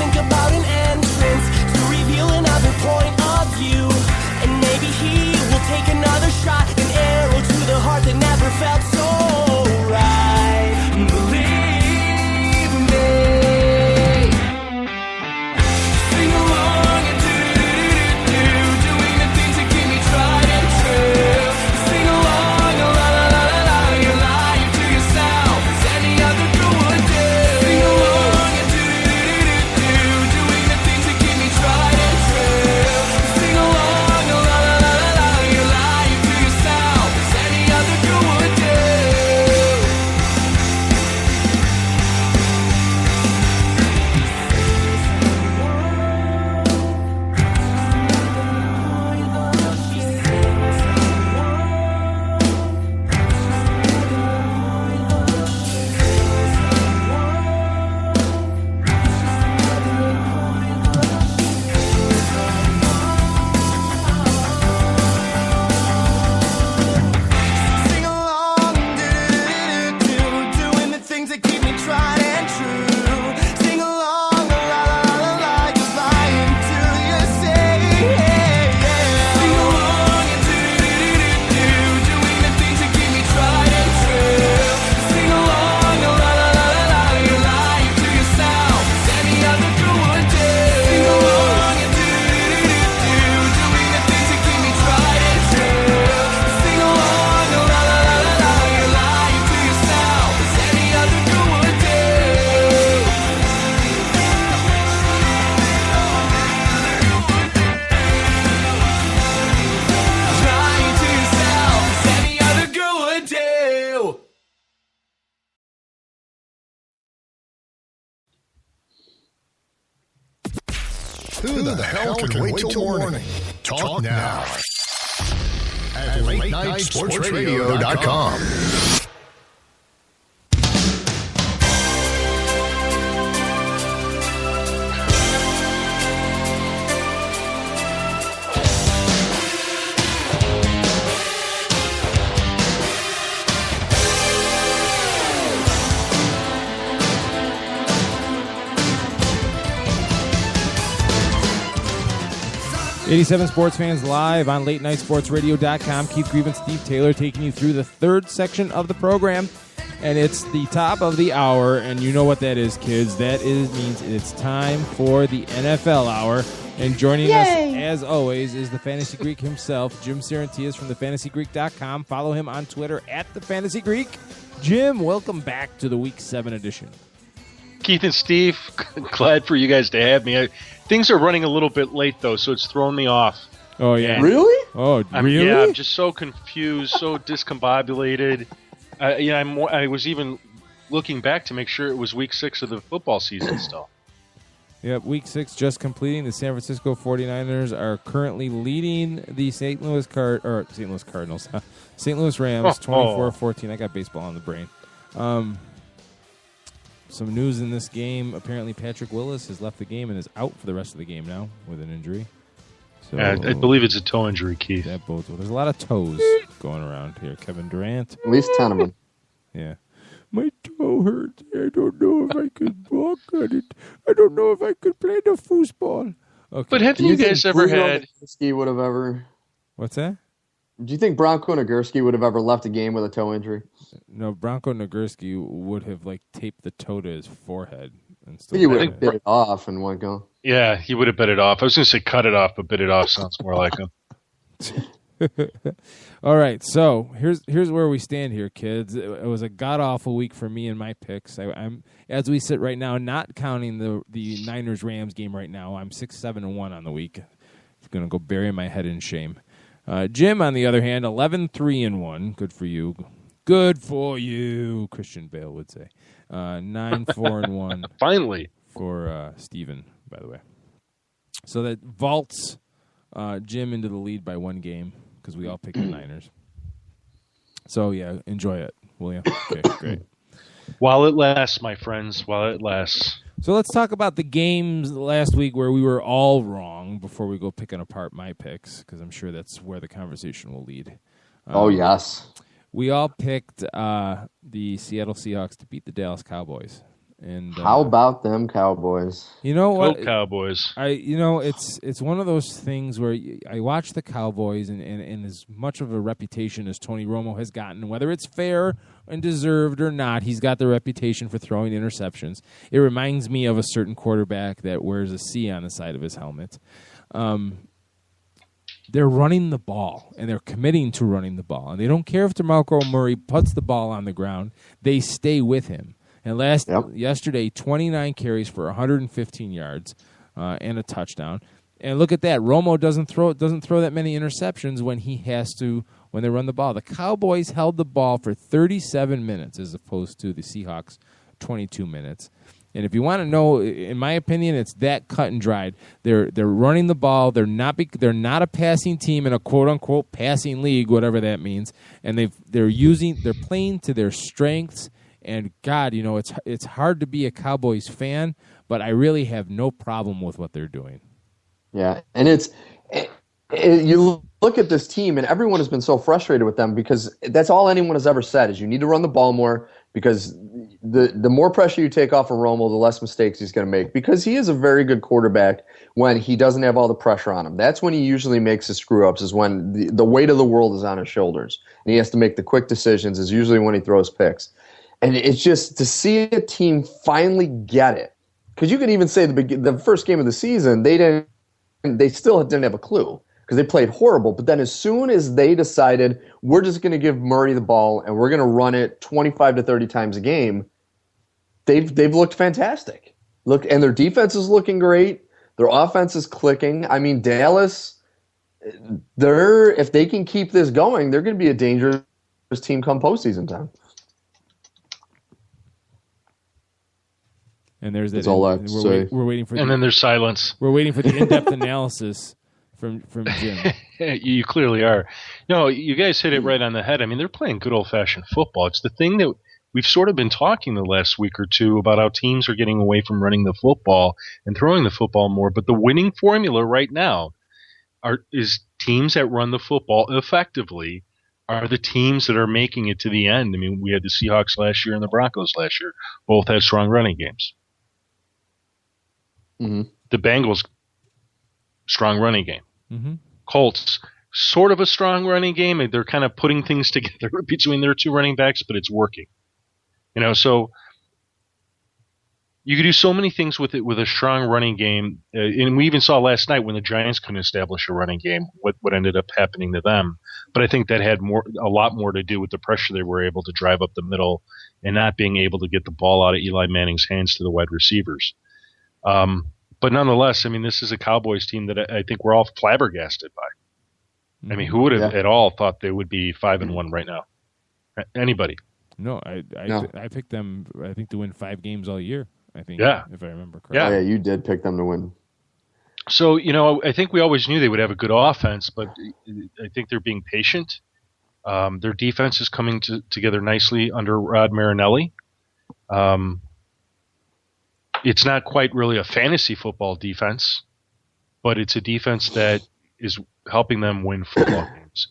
think about an entrance to reveal another point of view. And maybe he will take another shot, an arrow to the heart that never felt so right. Believe me. Sing along and do, doing the things that keep me tried and true. Sing along, la la la la la, you're lying to yourself as any other girl would do. Sing along and do, doing the things that keep me tried and true. Sing along, la la la la la, you're lying to yourself as any other girl would do. Sing along, doing the things that keep me tried and true. Sing along, la la la la la, just lying till you say, Sing along and doing the things that keep me tried and true. Sing along, la la la la la, you're lying to yourself as any other girl would do. Sing along and doing the things that keep me tried and true. Sing along, la la la la la, you're lying to yourself as any other girl would do. Lying to yourself as any other girl would do. Who the hell can wait till morning? Talk now at latenightsportsradio.com. '87 Sports Fans live on LateNightSportsRadio.com. Keith Grieve and Steve Taylor taking you through the third section of the program. And it's the top of the hour, and you know what that is, kids. Means it's time for the NFL Hour. And joining us, as always, is the Fantasy Greek himself, Jim Saranteas from thefantasygreek.com. Follow him on Twitter at @thefantasygreek. Jim, welcome back to the Week 7 edition. Keith and Steve, glad for you guys to have me. Things are running a little bit late, though, so it's thrown me off. Oh, yeah. Really? Oh, really? Yeah, I'm just so confused, so discombobulated. I was even looking back to make sure it was Week 6 of the football season still. Yep, Week 6 just completing. The San Francisco 49ers are currently leading the St. Louis Cardinals. St. Louis Rams, 24-14. I got baseball on the brain. Some news in this game. Apparently, Patrick Willis has left the game and is out for the rest of the game now with an injury. So I believe it's a toe injury, Keith. that bodes well. There's a lot of toes going around here. Kevin Durant. At least 10 of them. Yeah. My toe hurts. I don't know if I could walk on it. I don't know if I could play the foosball. Okay. But haven't you guys ever had... Would have ever... What's that? Do you think Bronco Nagurski would have ever left a game with a toe injury? No, Bronco Nagurski would have taped the toe to his forehead and still. He would have bit it off in one go. Yeah, he would have bit it off. I was going to say cut it off, but bit it off sounds more like him. All right, so here's where we stand here, kids. It was a god awful week for me and my picks. I'm as we sit right now, not counting the Niners Rams game right now. I'm 6-7-1 on the week. I'm going to go bury my head in shame. Jim, on the other hand, 11-3-1. Good for you. Good for you, Christian Bale would say. 9-4-1. Finally. For Steven, by the way. So that vaults Jim into the lead by one game because we all picked the Niners. So, yeah, enjoy it, will you? Okay, great. While it lasts, my friends, while it lasts. So let's talk about the games last week where we were all wrong before we go picking apart my picks, because I'm sure that's where the conversation will lead. Oh, yes. We all picked the Seattle Seahawks to beat the Dallas Cowboys. And how about them Cowboys? You know what? Go Cowboys. It's one of those things where I watch the Cowboys, and as much of a reputation as Tony Romo has gotten, whether it's fair and deserved or not, he's got the reputation for throwing interceptions. It reminds me of a certain quarterback that wears a C on the side of his helmet. They're running the ball, and they're committing to running the ball, and they don't care if DeMarco Murray puts the ball on the ground. They stay with him. And yesterday, 29 carries for 115 yards and a touchdown. And look at that. Romo doesn't throw that many interceptions when they run the ball. The Cowboys held the ball for 37 minutes as opposed to the Seahawks 22 minutes. And if you want to know, in my opinion, it's that cut and dried. They're running the ball. They're not a passing team in a quote unquote passing league, whatever that means. And they're playing to their strengths. And God, it's hard to be a Cowboys fan, but I really have no problem with what they're doing. Yeah, and you look at this team, and everyone has been so frustrated with them because that's all anyone has ever said is you need to run the ball more because the more pressure you take off of Romo, the less mistakes he's going to make because he is a very good quarterback when he doesn't have all the pressure on him. That's when he usually makes his screw-ups is when the weight of the world is on his shoulders, and he has to make the quick decisions is usually when he throws picks. And it's just to see a team finally get it. Because you could even say the first game of the season, they still didn't have a clue because they played horrible. But then as soon as they decided we're just going to give Murray the ball and we're going to run it 25 to 30 times a game, they've looked fantastic. And their defense is looking great. Their offense is clicking. I mean, Dallas, if they can keep this going, they're going to be a dangerous team come postseason time. And there's that. That's all I have to say. We're waiting for. And then there's silence. We're waiting for the in-depth analysis from Jim. You clearly are. No, you guys hit it right on the head. I mean, they're playing good old-fashioned football. It's the thing that we've sort of been talking the last week or two about how teams are getting away from running the football and throwing the football more. But the winning formula right now is teams that run the football effectively are the teams that are making it to the end. I mean, we had the Seahawks last year and the Broncos last year. Both had strong running games. Mm-hmm. The Bengals, strong running game. Mm-hmm. Colts, sort of a strong running game. They're kind of putting things together between their two running backs, but it's working. So you could do so many things with it with a strong running game. And we even saw last night when the Giants couldn't establish a running game, what ended up happening to them. But I think that had a lot more to do with the pressure they were able to drive up the middle and not being able to get the ball out of Eli Manning's hands to the wide receivers. But nonetheless, I mean, this is a Cowboys team that I think we're all flabbergasted by. I mean, who would have at all thought they would be 5-1 right now? Anybody? No, I picked them. I think to win 5 games all year. I think, if I remember correctly. Yeah, you did pick them to win. So I think we always knew they would have a good offense, but I think they're being patient. Their defense is coming together nicely under Rod Marinelli. It's not quite really a fantasy football defense, but it's a defense that is helping them win football games.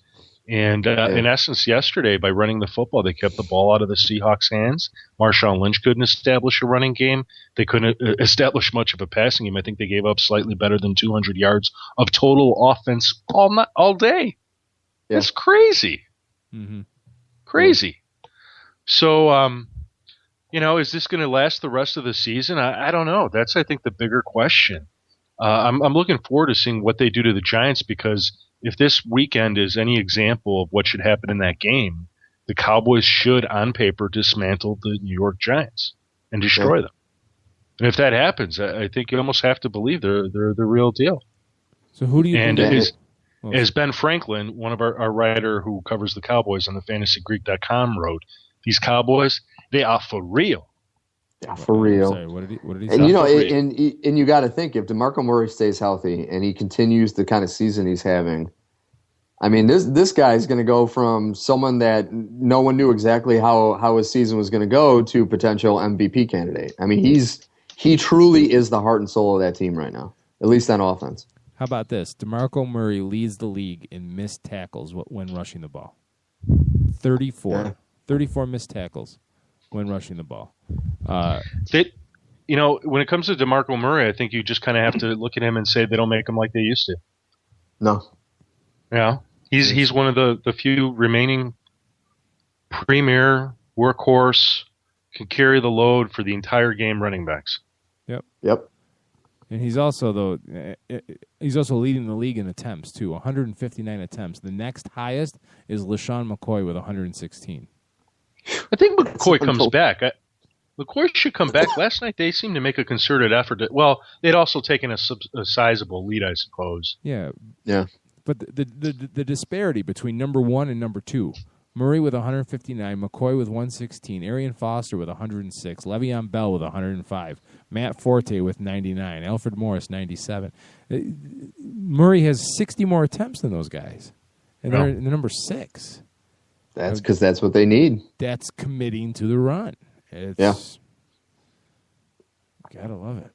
And in essence, yesterday, by running the football, they kept the ball out of the Seahawks' hands. Marshawn Lynch couldn't establish a running game. They couldn't establish much of a passing game. I think they gave up slightly better than 200 yards of total offense all day. Yeah. It's crazy. Mm-hmm. Crazy. So, is this going to last the rest of the season? I don't know. That's, I think, the bigger question. I'm looking forward to seeing what they do to the Giants because if this weekend is any example of what should happen in that game, the Cowboys should, on paper, dismantle the New York Giants and destroy them. And if that happens, I think you almost have to believe they're the real deal. So who do you think? And as Ben Franklin, one of our writer who covers the Cowboys on the FantasyGreek.com wrote, these Cowboys, they are for real. Yeah, for real. Sorry, what did he say? And you got to think if DeMarco Murray stays healthy and he continues the kind of season he's having, I mean, this guy's going to go from someone that no one knew exactly how his season was going to go to potential MVP candidate. I mean, he truly is the heart and soul of that team right now, at least on offense. How about this? DeMarco Murray leads the league in missed tackles when rushing the ball. 34. 34 missed tackles when rushing the ball. when it comes to DeMarco Murray, I think you just kind of have to look at him and say they don't make him like they used to. No. Yeah. He's one of the few remaining premier workhorse, can carry the load for the entire game running backs. Yep. And he's also leading the league in attempts too, 159 attempts. The next highest is LaShawn McCoy with 116. I think McCoy comes back. McCoy should come back. Last night they seemed to make a concerted effort. They'd also taken a sizable lead, I suppose. Yeah. Yeah. But the disparity between number 1 and number 2, Murray with 159, McCoy with 116, Arian Foster with 106, Le'Veon Bell with 105, Matt Forte with 99, Alfred Morris 97. Murray has 60 more attempts than those guys, and they're number 6. That's because that's what they need. That's committing to the run. Gotta love it.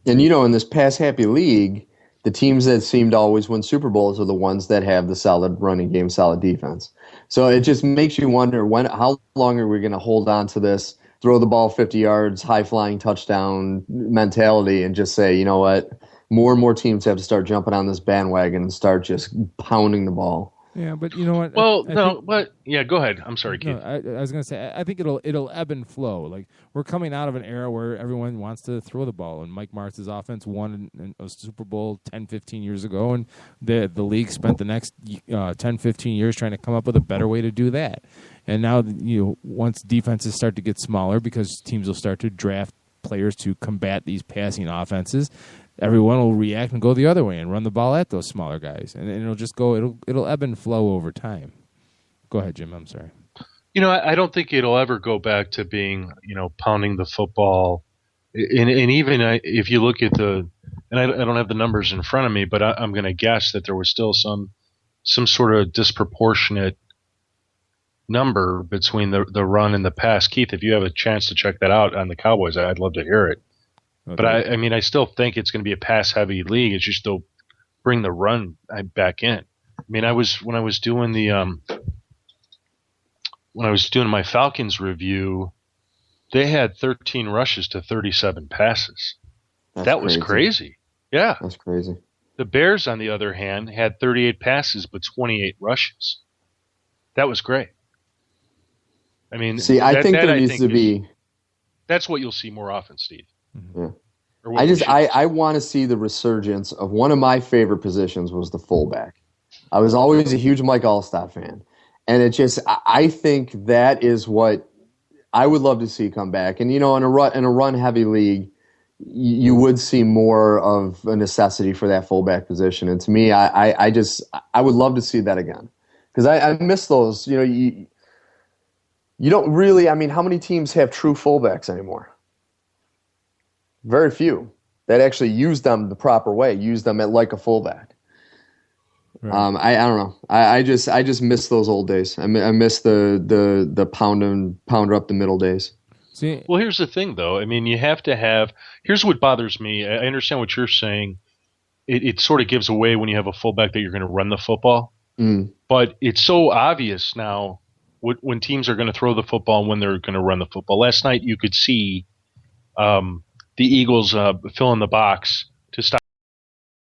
And in this pass-happy league, the teams that seem to always win Super Bowls are the ones that have the solid running game, solid defense. So it just makes you wonder how long are we going to hold on to this, throw the ball 50 yards, high-flying touchdown mentality, and just say, you know what, more and more teams have to start jumping on this bandwagon and start just pounding the ball. Yeah, but you know what? Well, go ahead. I'm sorry, Keith. No, I was going to say, I think it'll ebb and flow. Like, we're coming out of an era where everyone wants to throw the ball, and Mike Martz's offense won a Super Bowl 10, 15 years ago, and the league spent the next 10, 15 years trying to come up with a better way to do that. And now, once defenses start to get smaller because teams will start to draft players to combat these passing offenses, everyone will react and go the other way and run the ball at those smaller guys, and it'll just go. It'll ebb and flow over time. Go ahead, Jim. I'm sorry. I don't think it'll ever go back to being pounding the football, and even if you look at and I don't have the numbers in front of me, but I'm going to guess that there was still some sort of disproportionate number between the run and the pass. Keith, if you have a chance to check that out on the Cowboys, I'd love to hear it. Okay. But I still think it's going to be a pass-heavy league. It's just they'll bring the run back in. When I was doing my Falcons review, they had 13 rushes to 37 passes. That was crazy. Yeah, that's crazy. The Bears, on the other hand, had 38 passes but 28 rushes. That was great. I think there needs to be. That's what you'll see more often, Steve. Yeah. I want to see the resurgence of one of my favorite positions was the fullback. I was always a huge Mike Allstott fan, and I think that is what I would love to see come back. And in a run heavy league, you would see more of a necessity for that fullback position. And to me, I would love to see that again because I miss those. You don't really. How many teams have true fullbacks anymore? Very few that actually use them the proper way, use them like a fullback. Right. I don't know. I just miss those old days. I miss the pounder up the middle days. See, well, here's the thing, though. You have to have. Here's what bothers me. I understand what you're saying. It sort of gives away when you have a fullback that you're going to run the football. But it's so obvious now when teams are going to throw the football and when they're going to run the football. Last night you could see the Eagles fill in the box to stop